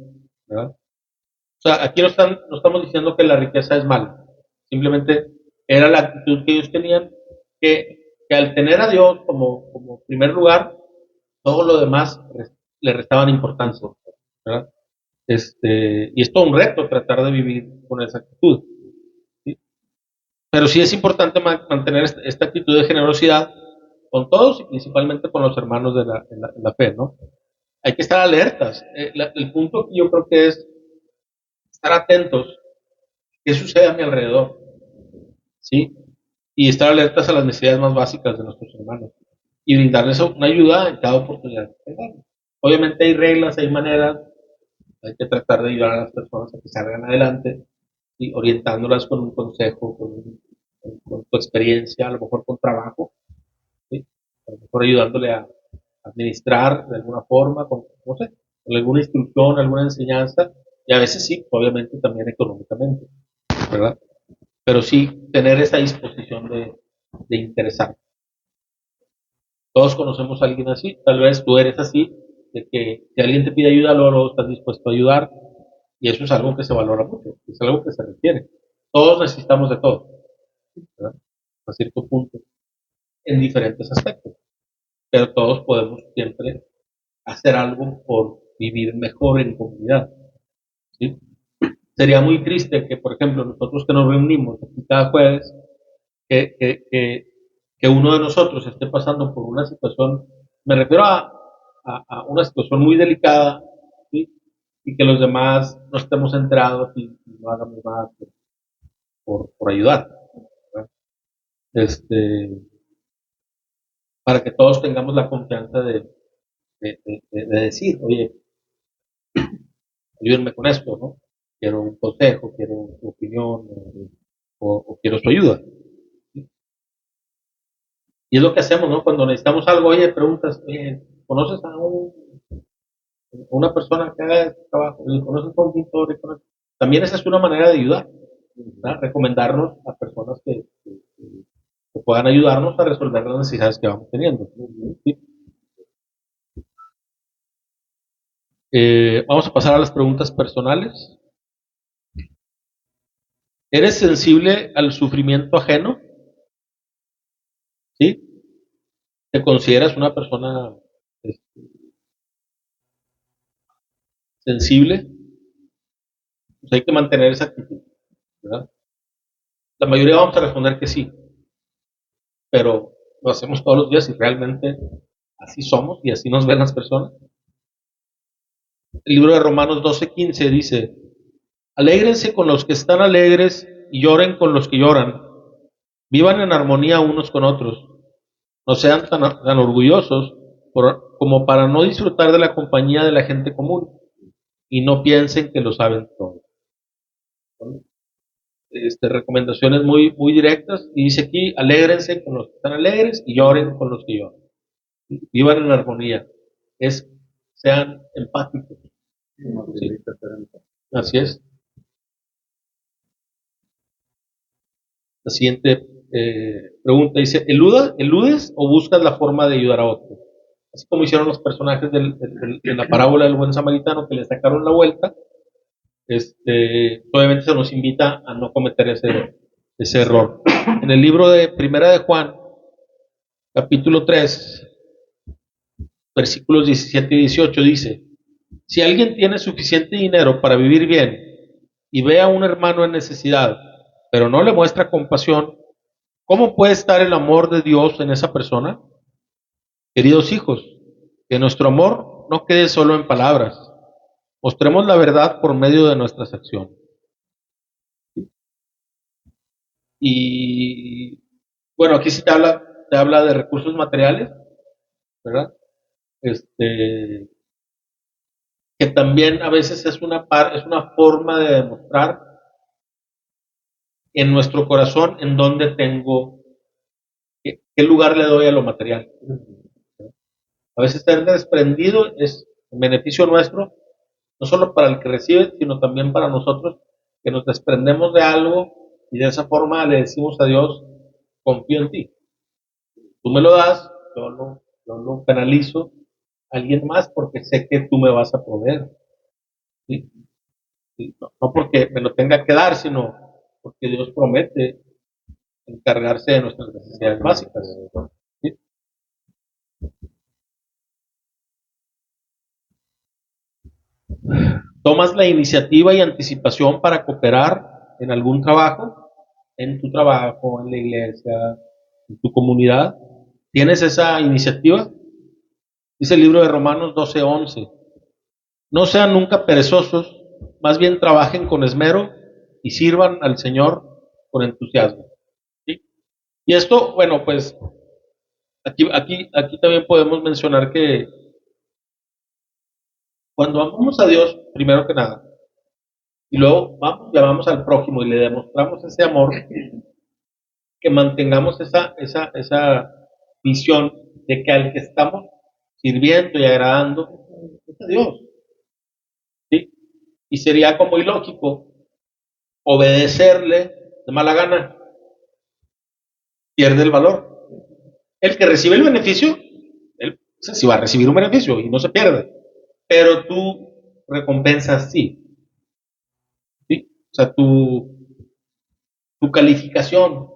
¿verdad? O sea, aquí no estamos diciendo que la riqueza es mala. Simplemente era la actitud que ellos tenían, que al tener a Dios como primer lugar, todo lo demás le restaban importancia, ¿verdad? Y es todo un reto tratar de vivir con esa actitud, ¿sí? Pero sí es importante mantener esta actitud de generosidad con todos y principalmente con los hermanos en la fe, ¿no? Hay que estar alertas. El punto yo creo que es estar atentos. ¿Qué sucede a mi alrededor? ¿Sí? Y estar alertas a las necesidades más básicas de nuestros hermanos y brindarles una ayuda en cada oportunidad que tengan. Obviamente hay reglas, hay maneras, hay que tratar de ayudar a las personas a que salgan adelante y orientándolas con un consejo, con tu experiencia, a lo mejor con trabajo, ¿sí? A lo mejor ayudándole a administrar de alguna forma, con, no sé, con alguna instrucción, alguna enseñanza, y a veces sí, obviamente también económicamente, ¿verdad? Pero sí tener esa disposición de interesar. Todos conocemos a alguien así, tal vez tú eres así, de que si alguien te pide ayuda, luego estás dispuesto a ayudar, y eso es algo que se valora mucho, es algo que se requiere. Todos necesitamos de todo, ¿verdad? A cierto punto, en diferentes aspectos, pero todos podemos siempre hacer algo por vivir mejor en comunidad, ¿sí? Sería muy triste que, por ejemplo, nosotros que nos reunimos aquí cada jueves, que, que, que, que uno de nosotros esté pasando por una situación, me refiero a una situación muy delicada, ¿sí? Y que los demás no estemos enterados y no hagamos nada por ayudar, ¿verdad? Para que todos tengamos la confianza de decir, oye, ayúdenme con esto, ¿no? Quiero un consejo, quiero su opinión, o quiero su ayuda. ¿Sí? Y es lo que hacemos, ¿no? Cuando necesitamos algo, oye, preguntas, oye, ¿conoces a una persona que haga este trabajo? ¿Conoces a un pintor? También esa es una manera de ayudar, ¿verdad? Recomendarnos a personas que puedan ayudarnos a resolver las necesidades que vamos teniendo. ¿Sí? Vamos a pasar a las preguntas personales. ¿Eres sensible al sufrimiento ajeno? ¿Sí? ¿Te consideras una persona este, sensible? Pues hay que mantener esa actitud, ¿verdad? La mayoría vamos a responder que sí, pero lo hacemos todos los días y realmente así somos y así nos ven las personas. El libro de Romanos 12:15 dice: alégrense con los que están alegres y lloren con los que lloran. Vivan en armonía unos con otros. No sean tan orgullosos como para no disfrutar de la compañía de la gente común y no piensen que lo saben todo. Recomendaciones muy directas, y dice aquí: alégrense con los que están alegres y lloren con los que lloran. Vivan en armonía. Sean empáticos. Sí. Así es. La siguiente pregunta dice: ¿eludes o buscas la forma de ayudar a otro? Así como hicieron los personajes de la parábola del buen samaritano, que le sacaron la vuelta. Obviamente se nos invita a no cometer ese error. En el libro de Primera de Juan, capítulo 3, versículos 17 y 18 dice: si alguien tiene suficiente dinero para vivir bien y ve a un hermano en necesidad, pero no le muestra compasión, ¿cómo puede estar el amor de Dios en esa persona? Queridos hijos, que nuestro amor no quede solo en palabras. Mostremos la verdad por medio de nuestras acciones. Y bueno, aquí sí te habla de recursos materiales, ¿verdad? Que también a veces es una forma de demostrar en nuestro corazón en dónde qué lugar le doy a lo material. A veces estar desprendido es un beneficio nuestro, no solo para el que recibe, sino también para nosotros, que nos desprendemos de algo y de esa forma le decimos a Dios: confío en ti. Tú me lo das, yo lo penalizo a alguien más porque sé que tú me vas a proveer. ¿Sí? ¿Sí? No porque me lo tenga que dar, sino porque Dios promete encargarse de nuestras necesidades básicas. ¿Sí? ¿Tomas la iniciativa y anticipación para cooperar en algún trabajo? En tu trabajo, en la iglesia, en tu comunidad. ¿Tienes esa iniciativa? Dice el libro de Romanos 12:11: no sean nunca perezosos, más bien trabajen con esmero y sirvan al Señor con entusiasmo. ¿Sí? Y esto, bueno, pues aquí también podemos mencionar que cuando amamos a Dios, primero que nada, y luego llamamos al prójimo y le demostramos ese amor, que mantengamos esa visión de que al que estamos sirviendo y agradando es a Dios. ¿Sí? Y sería como ilógico obedecerle de mala gana, pierde el valor. El que recibe el beneficio, él sí va a recibir un beneficio y no se pierde, pero tú recompensas sí. ¿Sí? O sea, tu calificación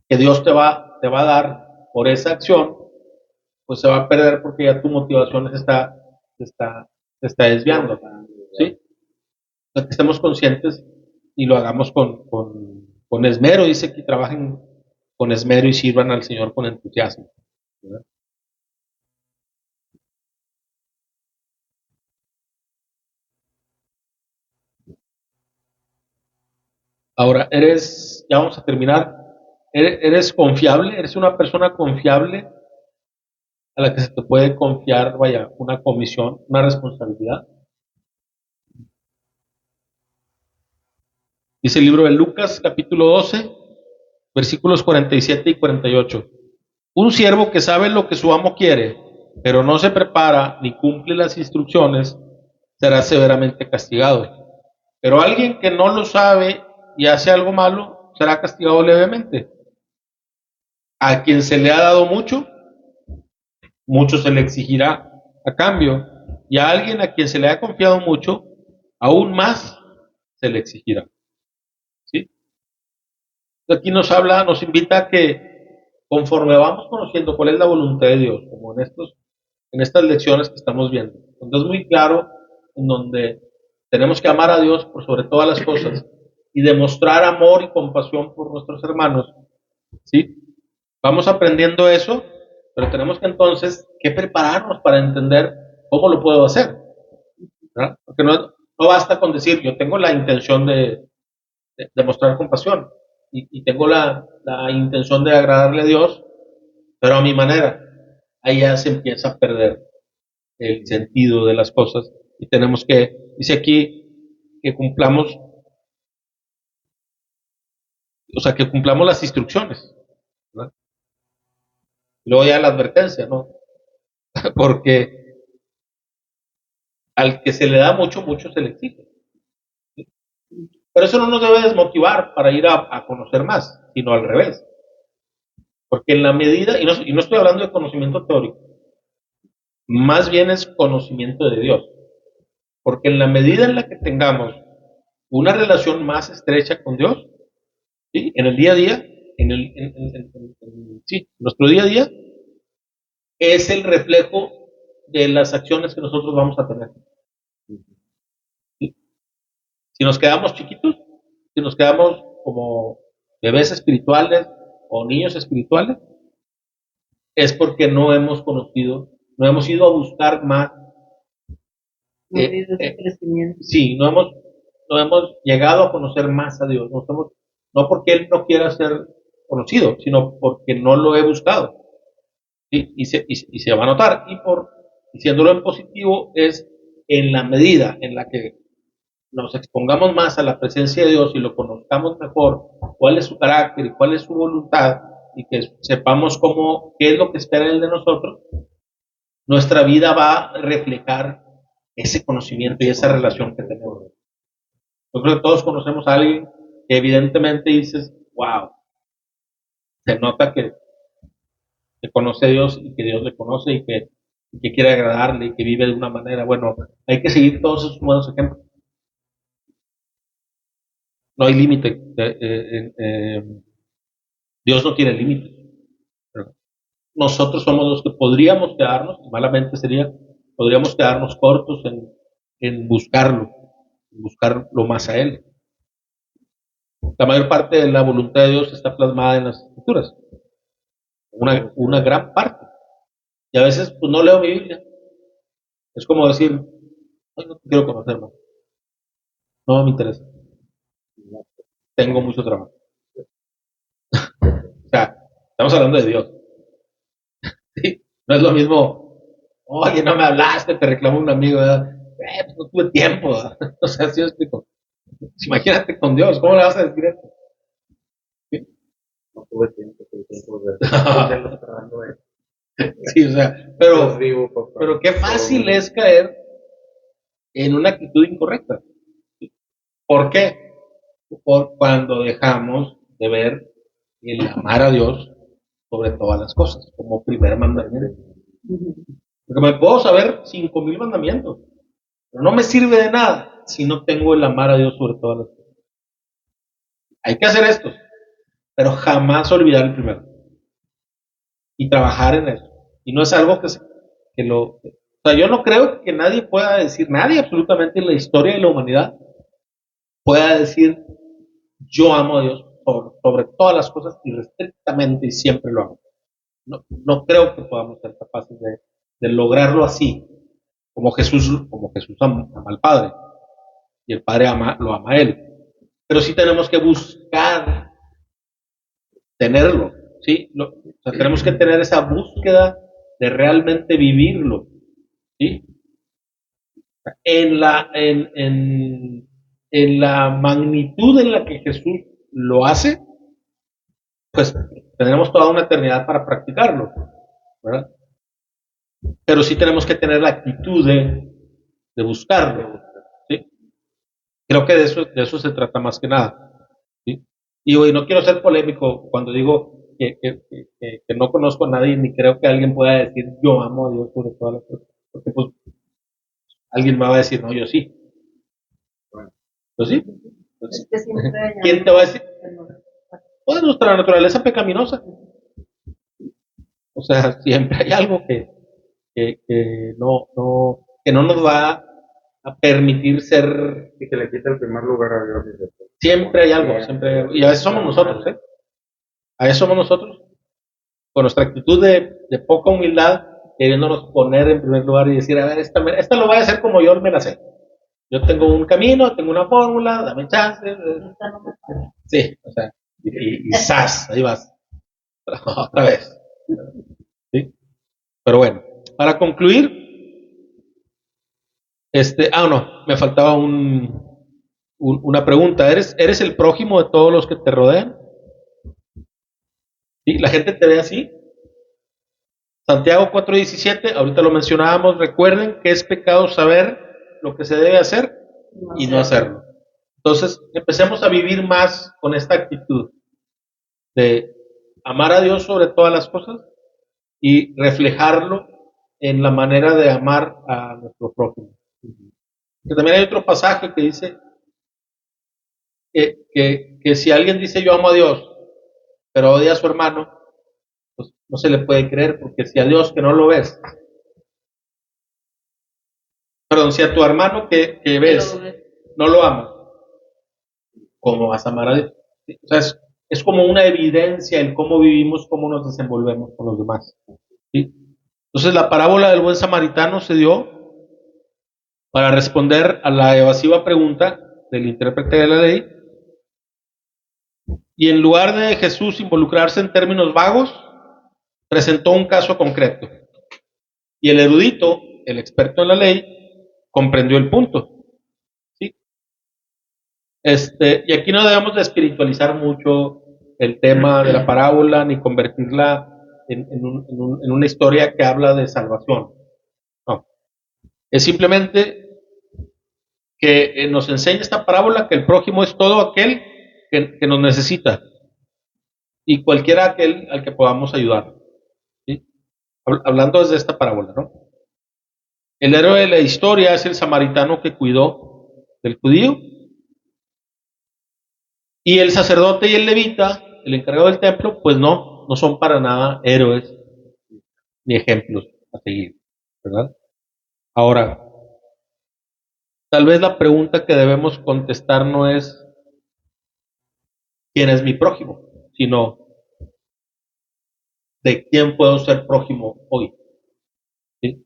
que Dios te va a dar por esa acción, pues se va a perder porque ya tu motivación se está desviando. ¿Sí? O sea, que estemos conscientes y lo hagamos con esmero. Dice que trabajen con esmero y sirvan al Señor con entusiasmo. ¿Verdad? Ahora, ya vamos a terminar, eres confiable, eres una persona confiable a la que se te puede confiar, vaya, una comisión, una responsabilidad. Dice el libro de Lucas, capítulo 12, versículos 47 y 48. Un siervo que sabe lo que su amo quiere, pero no se prepara ni cumple las instrucciones, será severamente castigado. Pero alguien que no lo sabe y hace algo malo, será castigado levemente. A quien se le ha dado mucho, mucho se le exigirá a cambio, y a alguien a quien se le ha confiado mucho, aún más se le exigirá. ¿Sí? Aquí nos invita a que conforme vamos conociendo cuál es la voluntad de Dios, como en estas lecciones que estamos viendo, donde es muy claro en donde tenemos que amar a Dios por sobre todas las cosas y demostrar amor y compasión por nuestros hermanos, ¿sí? Vamos aprendiendo eso, pero tenemos que entonces que prepararnos para entender cómo lo puedo hacer, ¿verdad? Porque no basta con decir, yo tengo la intención de mostrar compasión y tengo la intención de agradarle a Dios, pero a mi manera. Ahí ya se empieza a perder el sentido de las cosas y tenemos que, dice aquí, que cumplamos, o sea, que cumplamos las instrucciones, ¿verdad? Luego ya la advertencia, ¿no? Porque al que se le da mucho, mucho se le exige. Pero eso no nos debe desmotivar para ir a conocer más, sino al revés. Porque en la medida, y no estoy hablando de conocimiento teórico, más bien es conocimiento de Dios. Porque en la medida en la que tengamos una relación más estrecha con Dios, ¿sí? En el día a día, sí, nuestro día a día es el reflejo de las acciones que nosotros vamos a tener. ¿Sí? Si nos quedamos chiquitos, si nos quedamos como bebés espirituales o niños espirituales, es porque no hemos conocido, no hemos ido a buscar más. No ha habido ese crecimiento. Sí, no hemos llegado a conocer más a Dios. No porque Él no quiera ser conocido, sino porque no lo he buscado. ¿Sí? Y se va a notar. Diciéndolo en positivo, es en la medida en la que nos expongamos más a la presencia de Dios y lo conozcamos mejor, cuál es su carácter y cuál es su voluntad, y que sepamos qué es lo que espera Él de nosotros, nuestra vida va a reflejar ese conocimiento y esa relación que tenemos. Yo creo que todos conocemos a alguien que evidentemente dices, wow, se nota que conoce a Dios y que Dios le conoce y que quiere agradarle y que vive de una manera. Bueno, hay que seguir todos esos buenos ejemplos. No hay límite. Dios no tiene límites. Nosotros somos los que podríamos quedarnos, y malamente sería, podríamos quedarnos cortos en buscarlo, en buscarlo más a Él. La mayor parte de la voluntad de Dios está plasmada en las Escrituras. Una gran parte. Y a veces pues no leo mi Biblia. Es como decir, ay, no quiero conocer más. No me interesa. Tengo mucho trabajo. O sea, estamos hablando de Dios. ¿Sí? No es lo mismo, oye, no me hablaste, te reclamó un amigo, pues no tuve tiempo. O sea, ¿sí me explico? Imagínate con Dios, ¿cómo le vas a decir esto? ¿Sí? No tuve tiempo, Sí, o sea, pero qué fácil es caer en una actitud incorrecta. ¿Por qué? Por cuando dejamos de ver el amar a Dios sobre todas las cosas, como primer mandamiento. Porque me puedo saber 5,000 mandamientos, pero no me sirve de nada si no tengo el amar a Dios sobre todas las cosas. Hay que hacer esto, pero jamás olvidar el primero. Y trabajar en eso. Y no es algo o sea, yo no creo que nadie pueda decir, nadie absolutamente en la historia de la humanidad pueda decir, yo amo a Dios sobre todas las cosas y estrictamente y siempre lo amo. No creo que podamos ser capaces de lograrlo así, como Jesús ama al Padre y el Padre lo ama a Él. Pero sí tenemos que buscar tenerlo, ¿sí? O sea, tenemos que tener esa búsqueda de realmente vivirlo, ¿sí? En la magnitud en la que Jesús lo hace, pues tendremos toda una eternidad para practicarlo, ¿verdad? Pero sí tenemos que tener la actitud de buscarlo, ¿sí? Creo que de eso se trata más que nada, ¿sí? Y no quiero ser polémico cuando digo que no conozco a nadie ni creo que alguien pueda decir yo amo a Dios sobre todas las cosas, porque pues alguien me va a decir no, yo sí. Pues sí. Entonces, Es que siempre hay ¿quién te va a decir? Pues nuestra naturaleza pecaminosa. O sea, siempre hay algo que no nos va a permitir ser. Y que le quita el primer lugar a Dios. Siempre hay algo, siempre hay algo. Y a veces somos nosotros, ¿eh? A veces somos nosotros. con nuestra actitud de poca humildad, queriéndonos poner en primer lugar y decir, a ver, esta lo voy a hacer como yo me la sé. Yo tengo un camino, tengo una fórmula, dame chance. Sí, o sea, y ¡zas! Ahí vas. Otra vez. ¿Sí? Pero bueno, para concluir, no, me faltaba una pregunta. ¿Eres el prójimo de todos los que te rodean? ¿Sí? ¿La gente te ve así? Santiago 4:17, ahorita lo mencionábamos, recuerden que es pecado saber lo que se debe hacer y no hacerlo. Entonces, empecemos a vivir más con esta actitud de amar a Dios sobre todas las cosas y reflejarlo en la manera de amar a nuestro prójimo. Que también hay otro pasaje que dice que si alguien dice yo amo a Dios, pero odia a su hermano, pues no se le puede creer, porque si a Dios que no lo ves, perdón, si a tu hermano que ves no lo amas, ¿cómo vas a amar a Dios? O sea, es como una evidencia en cómo vivimos, cómo nos desenvolvemos con los demás. ¿Sí? Entonces la parábola del buen samaritano se dio para responder a la evasiva pregunta del intérprete de la ley, y en lugar de Jesús involucrarse en términos vagos, presentó un caso concreto. Y el erudito, el experto en la ley, comprendió el punto. ¿Sí? Y aquí no debemos de espiritualizar mucho el tema de la parábola ni convertirla en una historia que habla de salvación. No. Es simplemente que nos enseña esta parábola que el prójimo es todo aquel que nos necesita y cualquiera aquel al que podamos ayudar. ¿Sí? Hablando desde esta parábola, ¿no? El héroe de la historia es el samaritano que cuidó del judío, y el sacerdote y el levita, el encargado del templo, pues no son para nada héroes ni ejemplos a seguir, ¿verdad? Ahora, tal vez la pregunta que debemos contestar no es quién es mi prójimo, sino de quién puedo ser prójimo hoy. ¿Sí?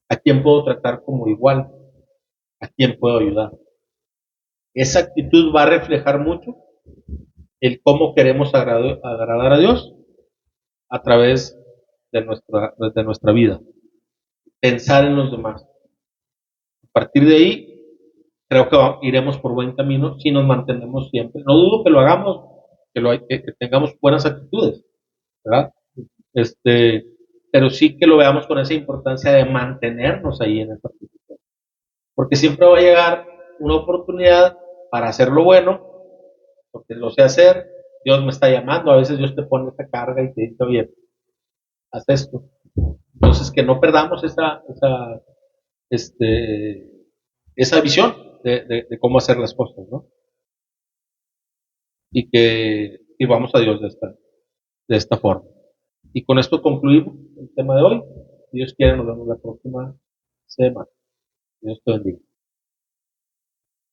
¿A quién puedo tratar como igual? ¿A quién puedo ayudar? Esa actitud va a reflejar mucho el cómo queremos agradar a Dios a través de nuestra vida. Pensar en los demás. A partir de ahí, creo que iremos por buen camino si nos mantenemos siempre. No dudo que lo hagamos, que tengamos buenas actitudes, ¿verdad? Pero sí que lo veamos con esa importancia de mantenernos ahí en esta actitud. Porque siempre va a llegar una oportunidad para hacer lo bueno, porque lo sé hacer, Dios me está llamando, a veces Dios te pone esta carga y te dice, oye, haz esto. Entonces, que no perdamos esa visión de cómo hacer las cosas, ¿no? Y que vamos a Dios de esta forma. Y con esto concluimos el tema de hoy. Si Dios quiere, nos vemos la próxima semana. Dios te bendiga.